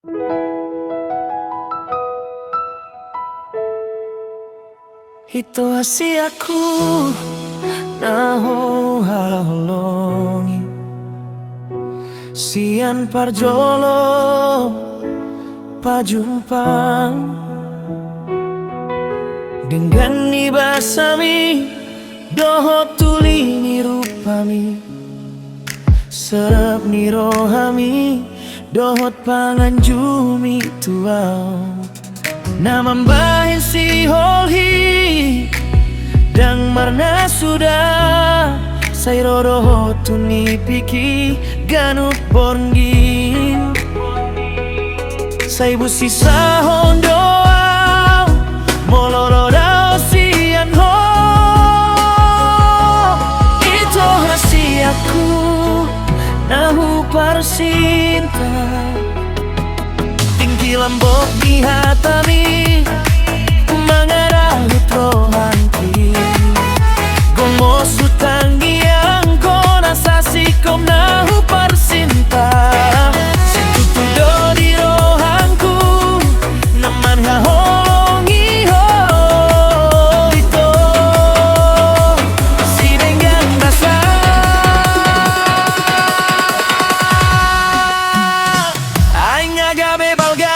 Ito asi aku nahohalongi sian parjolo pajumpang dengan ibasami dohot tuli ni rupami serap ni rohami dohot panganjumi tuau namambahin si holhi dang marna sudah say rodoho tuni piki ganut borngin say busi sahon doa moloroda sian ho itu rahasiaku nahu parsinta tinggi lambok di hatami mengarah rohanti gomo sutangi yang kona sasi kom nahu parsinta situtu do di rohanku naman hahongi ho itu si dengan rasa aing agabe balga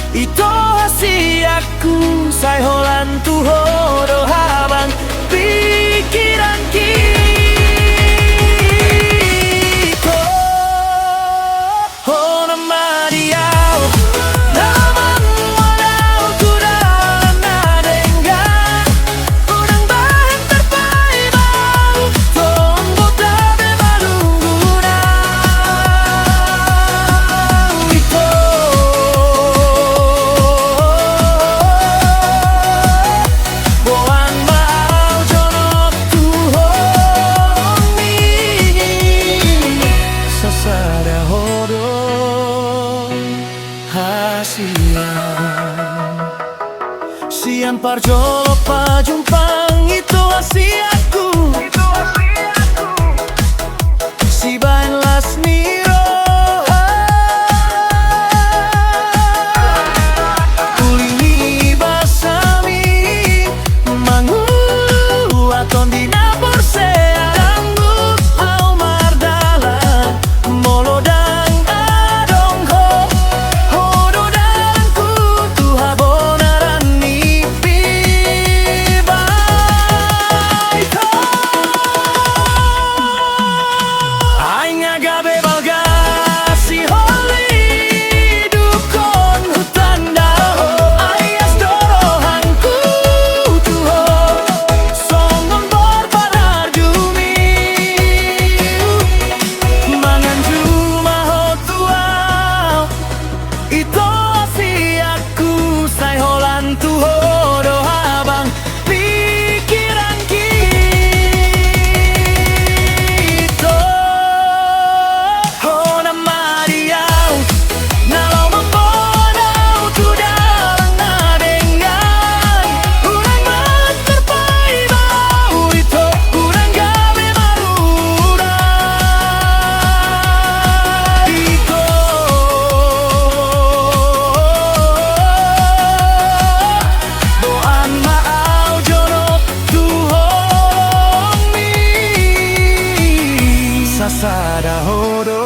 ito hasi aku say holan tuho do habang pikiran kita ho namadiau naman walau kudalan nadengan unang bahan terpai bau tombo tabe malungguna ito sian parjolo pajumpang itu asi aku si bain las niro kulini basami mangu aton di napor seadanggut au mardala molodang adong ho hodo danku tuha bonaran ni pibai ko aing agabe balga si holi dukon hutan daho ayas dorohanku tuho songon borpanar jumi mangan juma hotuau ito asi aku say holan tuho do habang pikiran kita ho namadiau nalau membonau tudalang nadengan urang mat terpai bau itu urang gabe marura itu doan maau jorok tuhong mi sasada hodo